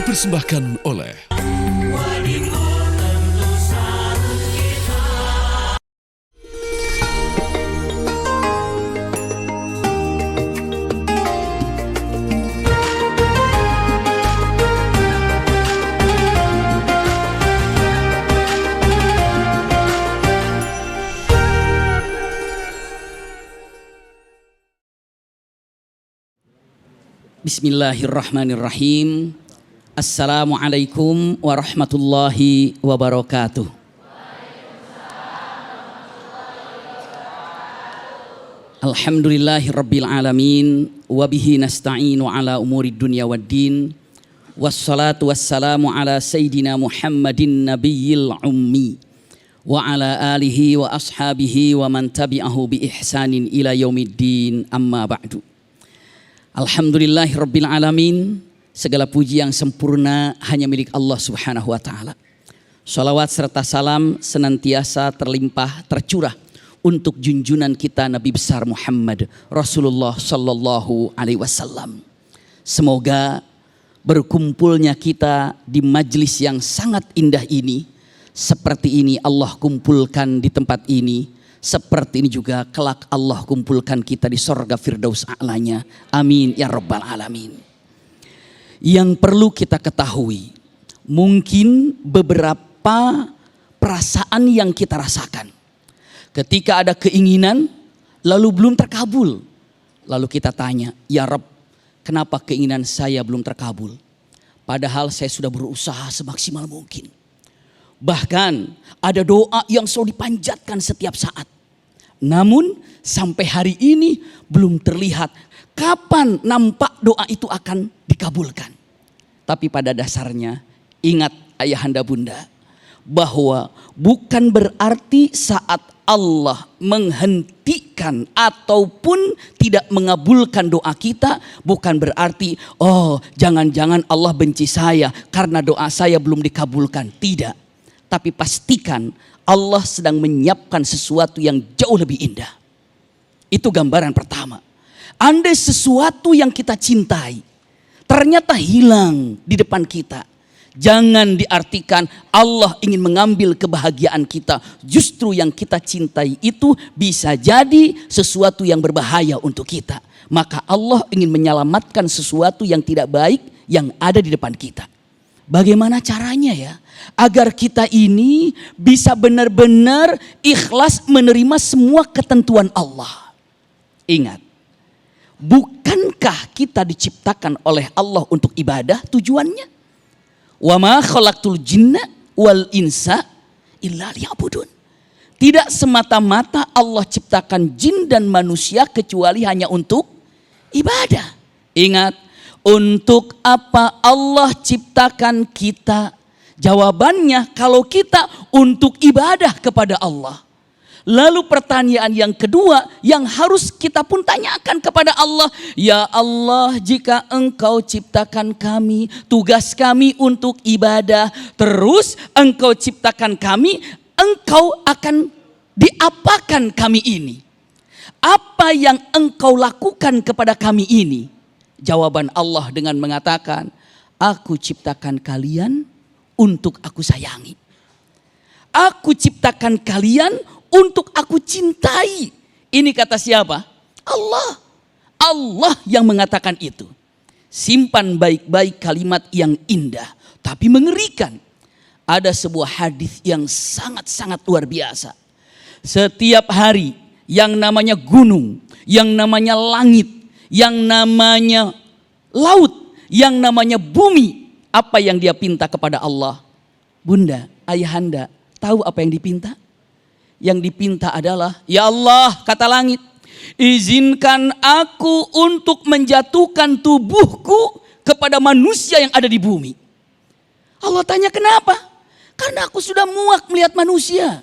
dipersembahkan oleh Bismillahirrahmanirrahim. Assalamualaikum warahmatullahi wabarakatuh. Alhamdulillahirabbil alamin wa bihi nasta'inu ala umurid dunya waddin. Wassalatu wassalamu ala sayyidina Muhammadin nabiyil ummi wa ala alihi wa ashabihi wa man tabi'ahu bi ihsanin ila yaumiddin, amma ba'du. Alhamdulillahirabbil alamin. Segala puji yang sempurna hanya milik Allah Subhanahu wa taala. Shalawat serta salam senantiasa terlimpah tercurah untuk junjungan kita Nabi besar Muhammad Rasulullah sallallahu alaihi wasallam. Semoga berkumpulnya kita di majlis yang sangat indah ini, seperti ini Allah kumpulkan di tempat ini, seperti ini juga kelak Allah kumpulkan kita di sorga Firdaus a'lanya. Amin ya rabbal alamin. Yang perlu kita ketahui, mungkin beberapa perasaan yang kita rasakan ketika ada keinginan lalu belum terkabul. Lalu kita tanya, ya Rabb, kenapa keinginan saya belum terkabul? Padahal saya sudah berusaha semaksimal mungkin. Bahkan ada doa yang selalu dipanjatkan setiap saat. Namun sampai hari ini belum terlihat kapan nampak doa itu akan dikabulkan. Tapi pada dasarnya ingat ayahanda bunda, bahwa bukan berarti saat Allah menghentikan ataupun tidak mengabulkan doa kita, bukan berarti oh jangan-jangan Allah benci saya karena doa saya belum dikabulkan. Tidak. Tapi pastikan Allah sedang menyiapkan sesuatu yang jauh lebih indah. Itu gambaran pertama. Andai sesuatu yang kita cintai ternyata hilang di depan kita, jangan diartikan Allah ingin mengambil kebahagiaan kita. Justru yang kita cintai itu bisa jadi sesuatu yang berbahaya untuk kita. Maka Allah ingin menyelamatkan sesuatu yang tidak baik yang ada di depan kita. Bagaimana caranya ya? Agar kita ini bisa benar-benar ikhlas menerima semua ketentuan Allah. Ingat, bukankah kita diciptakan oleh Allah untuk ibadah tujuannya? Wa ma khalaqtul jinna wal insa illa liya'budun. Tidak semata-mata Allah ciptakan jin dan manusia kecuali hanya untuk ibadah. Ingat, untuk apa Allah ciptakan kita? Jawabannya kalau kita untuk ibadah kepada Allah. Lalu pertanyaan yang kedua yang harus kita pun tanyakan kepada Allah. Ya Allah, jika Engkau ciptakan kami, tugas kami untuk ibadah, terus Engkau ciptakan kami, Engkau akan diapakan kami ini? Apa yang Engkau lakukan kepada kami ini? Jawaban Allah dengan mengatakan, aku ciptakan kalian untuk aku sayangi. Aku ciptakan kalian untuk aku cintai. Ini kata siapa? Allah. Allah yang mengatakan itu. Simpan baik-baik kalimat yang indah tapi mengerikan. Ada sebuah hadis yang sangat-sangat luar biasa. Setiap hari yang namanya gunung, yang namanya langit, yang namanya laut, yang namanya bumi, apa yang dia pinta kepada Allah? Bunda, ayahanda, tahu apa yang dipinta? Yang dipinta adalah, ya Allah, kata langit, izinkan aku untuk menjatuhkan tubuhku kepada manusia yang ada di bumi. Allah tanya kenapa? Karena aku sudah muak melihat manusia.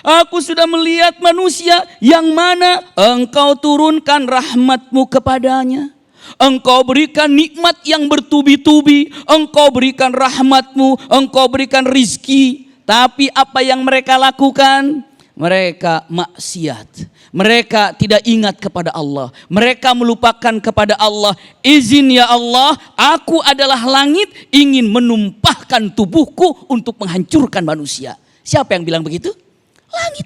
Aku sudah melihat manusia yang mana Engkau turunkan rahmat-Mu kepadanya. Engkau berikan nikmat yang bertubi-tubi. Engkau berikan rahmat-Mu. Engkau berikan rizki. Tapi apa yang mereka lakukan? Mereka maksiat. Mereka tidak ingat kepada Allah. Mereka melupakan kepada Allah. Izin ya Allah, aku adalah langit, ingin menumpahkan tubuhku untuk menghancurkan manusia. Siapa yang bilang begitu? Langit.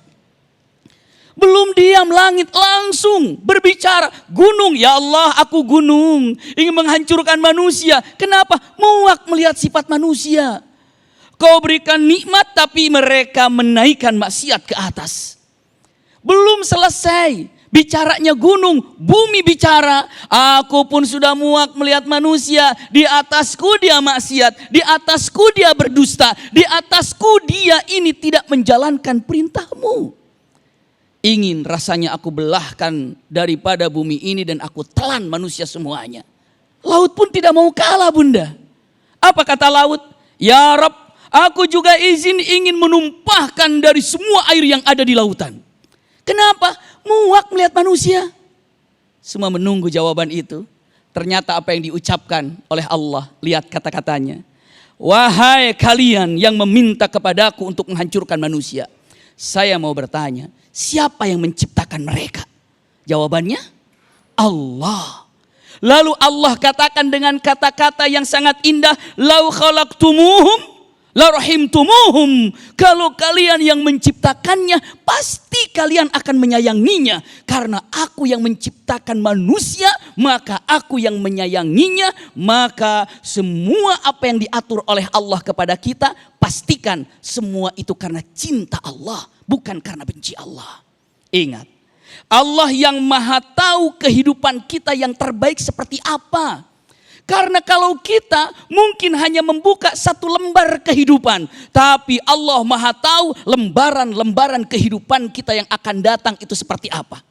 Belum diam, langit langsung berbicara. Gunung, ya Allah aku gunung, ingin menghancurkan manusia. Kenapa? Muak melihat sifat manusia. Kau berikan nikmat tapi mereka menaikkan maksiat ke atas. Belum selesai bicaranya gunung, bumi bicara. Aku pun sudah muak melihat manusia. Di atasku dia maksiat, di atasku dia berdusta, di atasku dia ini tidak menjalankan perintahmu. Ingin rasanya aku belahkan daripada bumi ini dan aku telan manusia semuanya. Laut pun tidak mau kalah, Bunda. Apa kata laut? Ya Rabb, aku juga ingin menumpahkan dari semua air yang ada di lautan. Kenapa? Muak melihat manusia. Semua menunggu jawaban itu. Ternyata apa yang diucapkan oleh Allah, lihat kata-katanya. Wahai kalian yang meminta kepadaku untuk menghancurkan manusia. Saya mau bertanya, siapa yang menciptakan mereka? Jawabannya, Allah. Lalu Allah katakan dengan kata-kata yang sangat indah, lau khalaqtumuhum la rahimtumuhum. Kalau kalian yang menciptakannya, pasti kalian akan menyayanginya. Karena aku yang menciptakan manusia, maka aku yang menyayanginya. Maka semua apa yang diatur oleh Allah kepada kita, pastikan semua itu karena cinta Allah, bukan karena benci Allah. Ingat, Allah yang maha tahu kehidupan kita yang terbaik seperti apa. Karena kalau kita mungkin hanya membuka satu lembar kehidupan, tapi Allah maha tahu lembaran-lembaran kehidupan kita yang akan datang itu seperti apa.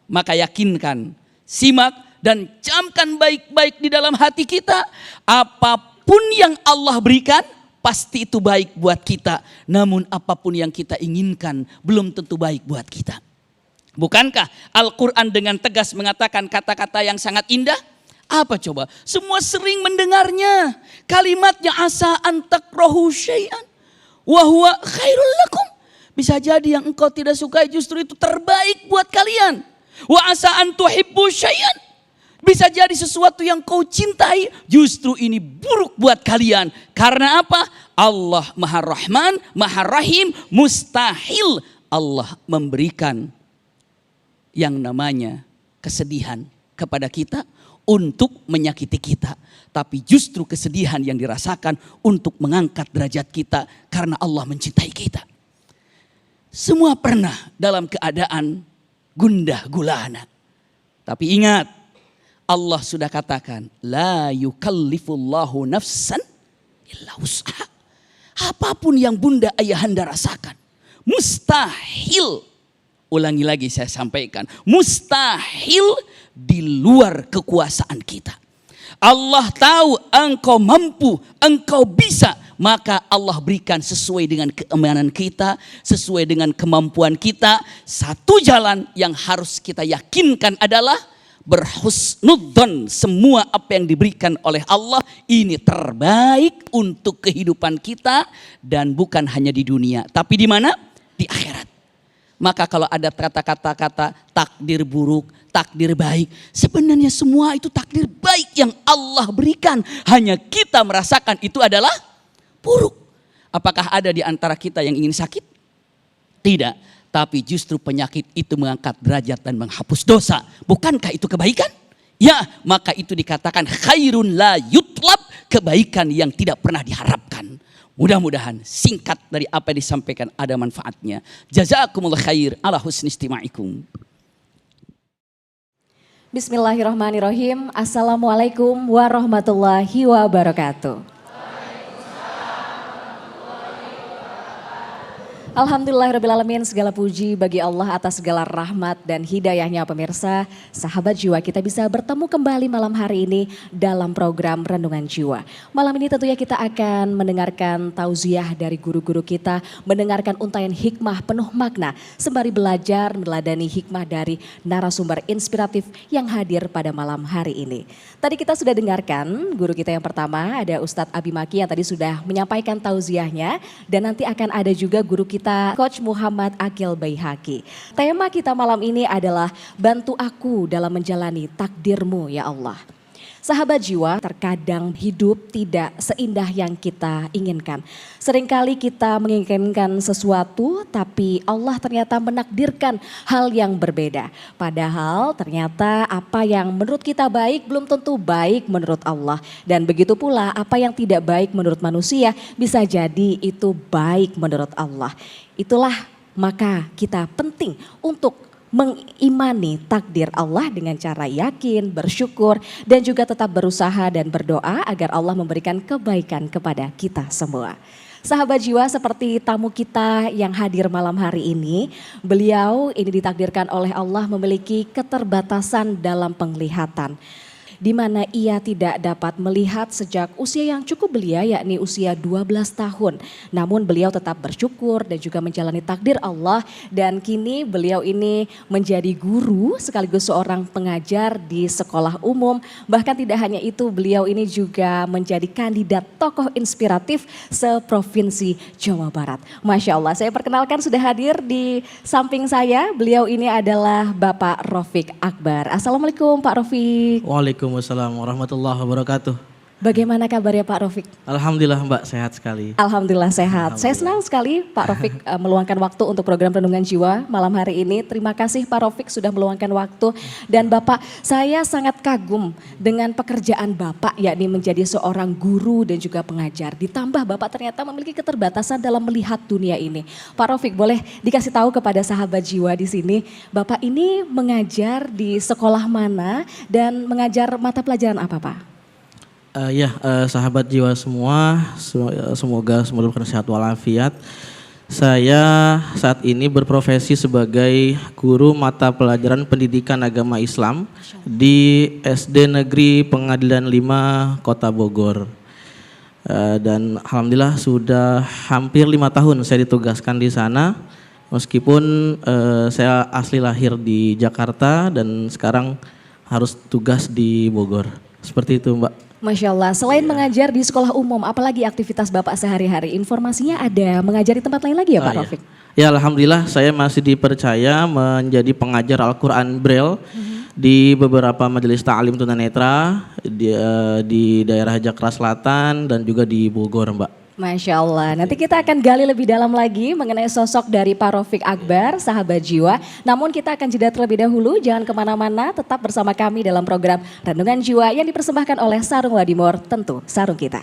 Maka yakinkan, simak dan camkan baik-baik di dalam hati kita. Apapun yang Allah berikan, pasti itu baik buat kita. Namun apapun yang kita inginkan, belum tentu baik buat kita. Bukankah Al-Quran dengan tegas mengatakan kata-kata yang sangat indah? Apa coba? Semua sering mendengarnya. Kalimatnya asa an takrahu syai'an wa huwa khairul lakum. Bisa jadi yang engkau tidak sukai justru itu terbaik buat kalian. Wa asa an tuhibbu syai'an. Bisa jadi sesuatu yang kau cintai justru ini buruk buat kalian. Karena apa? Allah Maha Rahman, Maha Rahim, mustahil Allah memberikan yang namanya kesedihan kepada kita untuk menyakiti kita. Tapi justru kesedihan yang dirasakan untuk mengangkat derajat kita karena Allah mencintai kita. Semua pernah dalam keadaan gundah gulana. Tapi ingat, Allah sudah katakan, la yukallifullahu nafsan illa wus'aha. Apapun yang bunda ayahanda rasakan, mustahil. Ulangi lagi saya sampaikan, mustahil di luar kekuasaan kita. Allah tahu engkau mampu, engkau bisa, maka Allah berikan sesuai dengan keimanan kita, sesuai dengan kemampuan kita. Satu jalan yang harus kita yakinkan adalah berhusnudzon, semua apa yang diberikan oleh Allah ini terbaik untuk kehidupan kita dan bukan hanya di dunia, tapi di mana? Di akhirat. Maka kalau ada kata-kata takdir buruk, takdir baik, sebenarnya semua itu takdir baik yang Allah berikan. Hanya kita merasakan itu adalah buruk. Apakah ada di antara kita yang ingin sakit? Tidak. Tapi justru penyakit itu mengangkat derajat dan menghapus dosa. Bukankah itu kebaikan? Ya, maka itu dikatakan khairun la yutlab, kebaikan yang tidak pernah diharapkan. Mudah-mudahan singkat dari apa yang disampaikan ada manfaatnya. Jazakumullah khair ala husni istima'ikum. Bismillahirrahmanirrahim. Assalamualaikum warahmatullahi wabarakatuh. Alhamdulillahirrabbilalamin, segala puji bagi Allah atas segala rahmat dan hidayahnya pemirsa. Sahabat jiwa, kita bisa bertemu kembali malam hari ini dalam program Renungan Jiwa. Malam ini tentunya kita akan mendengarkan tauziah dari guru-guru kita, mendengarkan untayan hikmah penuh makna, sembari belajar meneladani hikmah dari narasumber inspiratif yang hadir pada malam hari ini. Tadi kita sudah dengarkan guru kita yang pertama, ada Ustadz Abi Maki yang tadi sudah menyampaikan tauziahnya, dan nanti akan ada juga guru kita kita, Coach Muhammad Aqil Baihaqi. Tema kita malam ini adalah bantu aku dalam menjalani takdirmu ya Allah. Sahabat jiwa, terkadang hidup tidak seindah yang kita inginkan. Seringkali kita menginginkan sesuatu tapi Allah ternyata menakdirkan hal yang berbeda. Padahal ternyata apa yang menurut kita baik belum tentu baik menurut Allah. Dan begitu pula apa yang tidak baik menurut manusia bisa jadi itu baik menurut Allah. Itulah maka kita penting untuk mengimani takdir Allah dengan cara yakin, bersyukur, dan juga tetap berusaha dan berdoa agar Allah memberikan kebaikan kepada kita semua. Sahabat jiwa, seperti tamu kita yang hadir malam hari ini, beliau ini ditakdirkan oleh Allah memiliki keterbatasan dalam penglihatan, di mana ia tidak dapat melihat sejak usia yang cukup belia, yakni usia 12 tahun. Namun beliau tetap bersyukur dan juga menjalani takdir Allah, dan kini beliau ini menjadi guru sekaligus seorang pengajar di sekolah umum. Bahkan tidak hanya itu, beliau ini juga menjadi kandidat tokoh inspiratif seprovinsi Jawa Barat. Masya Allah, saya perkenalkan sudah hadir di samping saya, beliau ini adalah Bapak Rafiq Akbar. Assalamualaikum Pak Rafiq. Waalaikumsalam warahmatullahi wabarakatuh. Bagaimana kabarnya Pak Rafiq? Alhamdulillah Mbak, sehat sekali. Alhamdulillah sehat. Saya senang sekali Pak Rafiq meluangkan waktu untuk program Renungan Jiwa malam hari ini. Terima kasih Pak Rafiq sudah meluangkan waktu. Dan Bapak, saya sangat kagum dengan pekerjaan Bapak, yakni menjadi seorang guru dan juga pengajar. Ditambah Bapak ternyata memiliki keterbatasan dalam melihat dunia ini. Pak Rafiq, boleh dikasih tahu kepada sahabat jiwa di sini, Bapak ini mengajar di sekolah mana dan mengajar mata pelajaran apa Pak? Sahabat jiwa semua, semoga dalam sehat walafiat. Saya saat ini berprofesi sebagai guru mata pelajaran pendidikan agama Islam di SD Negeri Pengadilan 5 Kota Bogor. Dan alhamdulillah sudah hampir 5 tahun saya ditugaskan di sana. Meskipun saya asli lahir di Jakarta dan sekarang harus tugas di Bogor. Seperti itu Mbak. Masya Allah, selain mengajar di sekolah umum, apalagi aktivitas Bapak sehari-hari? Informasinya ada mengajar di tempat lain lagi ya Pak Rafiq? Ya alhamdulillah, saya masih dipercaya menjadi pengajar Al-Quran Braille di beberapa majelis ta'lim tunanetra di daerah Jakarta Selatan dan juga di Bogor Mbak. Masya Allah, nanti kita akan gali lebih dalam lagi mengenai sosok dari Pak Rafiq Akbar, sahabat jiwa. Namun kita akan jeda terlebih dahulu, jangan kemana-mana, tetap bersama kami dalam program Renungan Jiwa yang dipersembahkan oleh Sarung Wadimor, tentu sarung kita.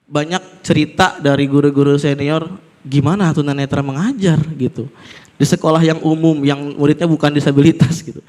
Banyak cerita dari guru-guru senior, gimana tunanetra mengajar gitu. Di sekolah yang umum, yang muridnya bukan disabilitas gitu.